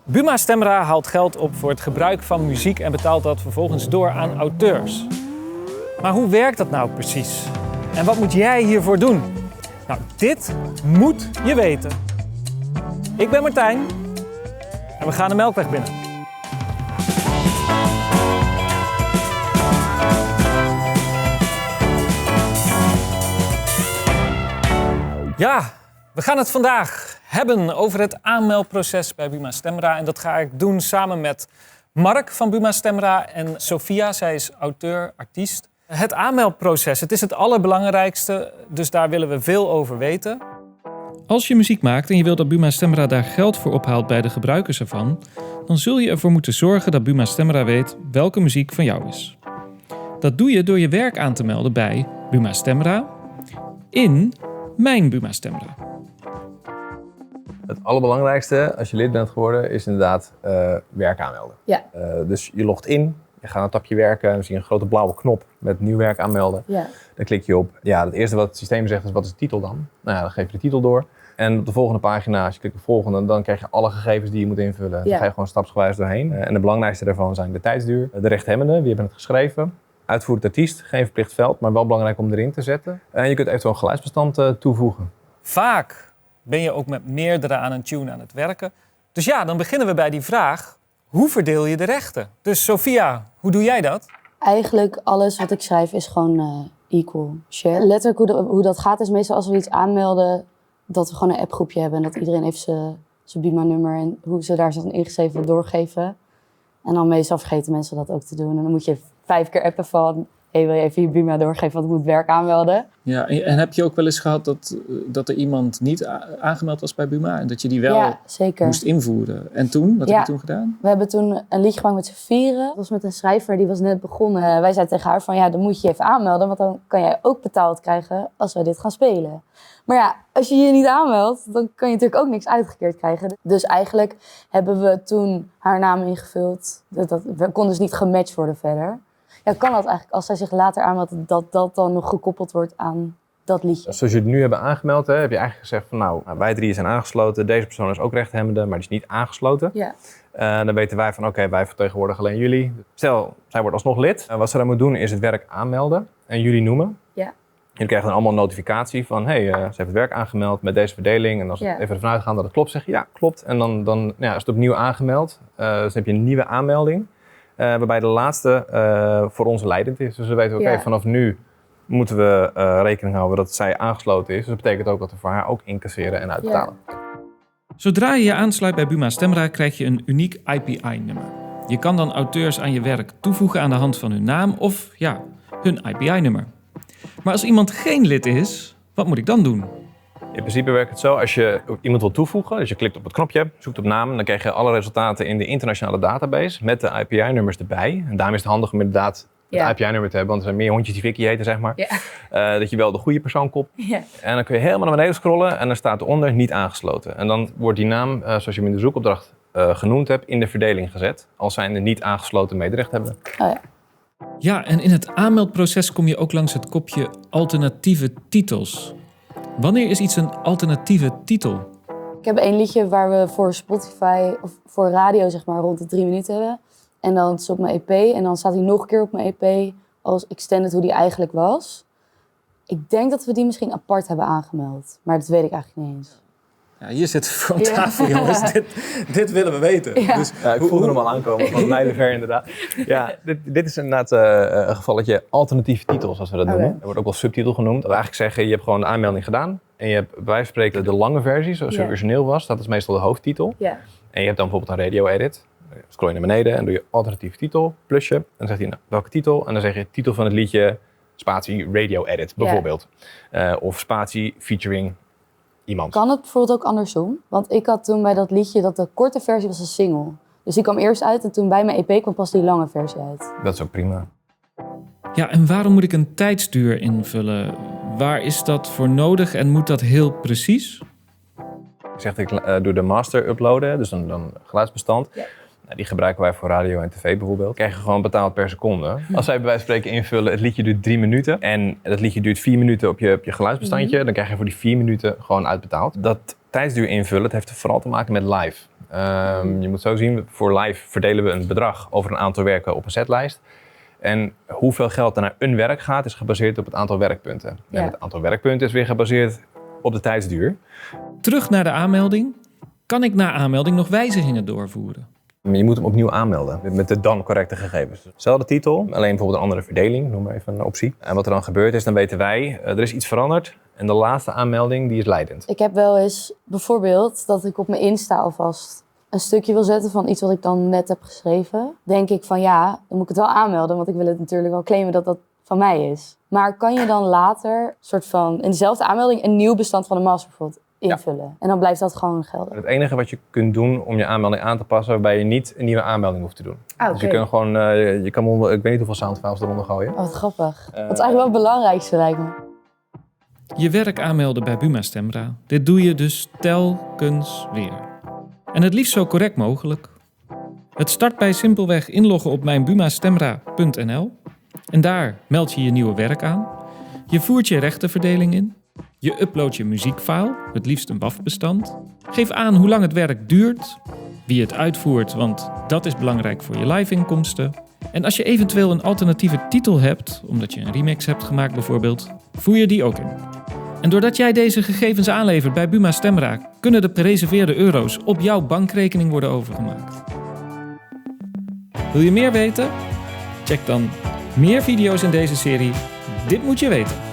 Buma Stemra haalt geld op voor het gebruik van muziek en betaalt dat vervolgens door aan auteurs. Maar hoe werkt dat nou precies? En wat moet jij hiervoor doen? Nou, dit moet je weten. Ik ben Martijn en we gaan de Melkweg binnen. Ja, we gaan het vandaag hebben over het aanmeldproces bij Buma Stemra. En dat ga ik doen samen met Mark van Buma Stemra en Sophia. Zij is auteur, artiest. Het aanmeldproces, het is het allerbelangrijkste, dus daar willen we veel over weten. Als je muziek maakt en je wilt dat Buma Stemra daar geld voor ophaalt bij de gebruikers ervan, dan zul je ervoor moeten zorgen dat Buma Stemra weet welke muziek van jou is. Dat doe je door je werk aan te melden bij Buma Stemra in Mijn Buma Stemra. Het allerbelangrijkste als je lid bent geworden is inderdaad werk aanmelden. Ja. Dus je logt in, je gaat naar het tapje werken, dan zie je een grote blauwe knop met nieuw werk aanmelden. Ja. Dan klik je op. Ja, het eerste wat het systeem zegt is wat is de titel dan? Nou ja, dan geef je de titel door. En op de volgende pagina, als je klikt op volgende, dan krijg je alle gegevens die je moet invullen. Ja. Dan ga je gewoon stapsgewijs doorheen. En de belangrijkste daarvan zijn de tijdsduur, de rechthebbenden, wie hebben het geschreven. Uitvoerend artiest, geen verplicht veld, maar wel belangrijk om erin te zetten. En je kunt eventueel een geluidsbestand toevoegen. Vaak ben je ook met meerdere aan een tune aan het werken. Dus ja, dan beginnen we bij die vraag, hoe verdeel je de rechten? Dus Sophia, hoe doe jij dat? Eigenlijk alles wat ik schrijf is gewoon equal share. Letterlijk hoe dat gaat is meestal als we iets aanmelden, dat we gewoon een appgroepje hebben. En dat iedereen even zijn Buma-nummer en hoe ze daar zijn ingeschreven doorgeven. En dan meestal vergeten mensen dat ook te doen. En dan moet je 5 keer appen van, hey, wil je even je Buma doorgeven, want ik moet werk aanmelden. Ja, en heb je ook wel eens gehad dat er iemand niet aangemeld was bij Buma en dat je die wel moest invoeren? En toen? Wat heb je toen gedaan? We hebben toen een liedje gemaakt met z'n vieren. Dat was met een schrijver, die was net begonnen. Wij zeiden tegen haar van, ja, dan moet je even aanmelden, want dan kan jij ook betaald krijgen als wij dit gaan spelen. Maar ja, als je je niet aanmeldt, dan kan je natuurlijk ook niks uitgekeerd krijgen. Dus eigenlijk hebben we toen haar naam ingevuld. We konden dus niet gematcht worden verder. Ja, kan dat eigenlijk, als zij zich later aanmeldt, dat dan nog gekoppeld wordt aan dat liedje? Zoals je het nu hebben aangemeld, heb je eigenlijk gezegd van nou, wij 3 zijn aangesloten. Deze persoon is ook rechthebbende, maar die is niet aangesloten. Ja. Dan weten wij van oké, wij vertegenwoordigen alleen jullie. Stel, zij wordt alsnog lid. Wat ze dan moet doen is het werk aanmelden en jullie noemen. Ja. Jullie krijgen dan allemaal een notificatie van ze heeft het werk aangemeld met deze verdeling. En als we even ervan uitgaan dat het klopt, zeg je ja, klopt. En dan is het opnieuw aangemeld. Dus dan heb je een nieuwe aanmelding. Waarbij de laatste voor ons leidend is. Dus we weten vanaf nu moeten we rekening houden dat zij aangesloten is. Dus dat betekent ook dat we voor haar ook incasseren en uitbetalen. Ja. Zodra je je aansluit bij Buma Stemra krijg je een uniek IPI-nummer. Je kan dan auteurs aan je werk toevoegen aan de hand van hun naam of hun IPI-nummer. Maar als iemand geen lid is, wat moet ik dan doen? In principe werkt het zo, als je iemand wil toevoegen, dus je klikt op het knopje, zoekt op naam, dan krijg je alle resultaten in de internationale database met de IPI-nummers erbij. En daarom is het handig om inderdaad het IPI-nummer te hebben, want er zijn meer hondjes die Vicky heten, zeg maar. Ja. Dat je wel de goede persoon kopt. Ja. En dan kun je helemaal naar beneden scrollen en dan staat eronder niet aangesloten. En dan wordt die naam, zoals je hem in de zoekopdracht genoemd hebt, in de verdeling gezet, als zijnde niet aangesloten mederechthebbende. Oh ja. Ja, en in het aanmeldproces kom je ook langs het kopje alternatieve titels. Wanneer is iets een alternatieve titel? Ik heb 1 liedje waar we voor Spotify of voor radio zeg maar rond de 3 minuten hebben. En dan is het op mijn EP en dan staat hij nog een keer op mijn EP als extended hoe die eigenlijk was. Ik denk dat we die misschien apart hebben aangemeld, maar dat weet ik eigenlijk niet eens. Ja, hier zit voor tafel, jongens. Dit willen we weten. Ja. Dus, ik voelde hem al aankomen, van mijlenver inderdaad. Ja, dit is inderdaad een gevalletje alternatieve titels, als we dat noemen. Er wordt ook wel subtitel genoemd. Dat we eigenlijk zeggen, je hebt gewoon de aanmelding gedaan. En je hebt bij wijze van spreken de lange versie, zoals het origineel was. Dat is meestal de hoofdtitel. Ja. En je hebt dan bijvoorbeeld een radio-edit. Dan scroll je naar beneden en doe je alternatieve titel, plusje. En dan zegt hij, nou, welke titel? En dan zeg je titel van het liedje, spatie radio-edit bijvoorbeeld. Of spatie featuring iemand. Kan het bijvoorbeeld ook andersom? Want ik had toen bij dat liedje dat de korte versie was een single. Dus die kwam eerst uit en toen bij mijn EP kwam pas die lange versie uit. Dat is ook prima. Ja, en waarom moet ik een tijdsduur invullen? Waar is dat voor nodig en moet dat heel precies? Ik zeg, ik doe de master uploaden, dus een geluidsbestand. Ja. Die gebruiken wij voor radio en tv bijvoorbeeld. Krijg je gewoon betaald per seconde. Als wij bij wijze van spreken invullen, het liedje duurt 3 minuten. En het liedje duurt 4 minuten op je geluidsbestandje. Dan krijg je voor die 4 minuten gewoon uitbetaald. Dat tijdsduur invullen, het heeft vooral te maken met live. Je moet zo zien, voor live verdelen we een bedrag over een aantal werken op een setlijst. En hoeveel geld er naar een werk gaat, is gebaseerd op het aantal werkpunten. Ja. En het aantal werkpunten is weer gebaseerd op de tijdsduur. Terug naar de aanmelding. Kan ik na aanmelding nog wijzigingen doorvoeren? Je moet hem opnieuw aanmelden met de dan correcte gegevens. Zelfde titel, alleen bijvoorbeeld een andere verdeling, noem maar even een optie. En wat er dan gebeurt is, dan weten wij, er is iets veranderd. En de laatste aanmelding, die is leidend. Ik heb wel eens bijvoorbeeld dat ik op mijn Insta alvast een stukje wil zetten van iets wat ik dan net heb geschreven. Denk ik van ja, dan moet ik het wel aanmelden, want ik wil het natuurlijk wel claimen dat dat van mij is. Maar kan je dan later soort van in dezelfde aanmelding een nieuw bestand van de master bijvoorbeeld invullen? Ja. En dan blijft dat gewoon gelden. Het enige wat je kunt doen om je aanmelding aan te passen, waarbij je niet een nieuwe aanmelding hoeft te doen. Okay. Dus je kunt gewoon, ik weet niet hoeveel soundfiles eronder gooien. Oh, wat grappig. Dat is eigenlijk wel het belangrijkste, lijkt me. Je werk aanmelden bij Buma Stemra. Dit doe je dus telkens weer. En het liefst zo correct mogelijk. Het start bij simpelweg inloggen op mijnbumastemra.nl. En daar meld je je nieuwe werk aan. Je voert je rechtenverdeling in. Je uploadt je muziekfile, het liefst een WAV-bestand. Geef aan hoe lang het werk duurt. Wie het uitvoert, want dat is belangrijk voor je live-inkomsten. En als je eventueel een alternatieve titel hebt, omdat je een remix hebt gemaakt bijvoorbeeld, voer je die ook in. En doordat jij deze gegevens aanlevert bij Buma Stemra, kunnen de gereserveerde euro's op jouw bankrekening worden overgemaakt. Wil je meer weten? Check dan meer video's in deze serie. Dit moet je weten.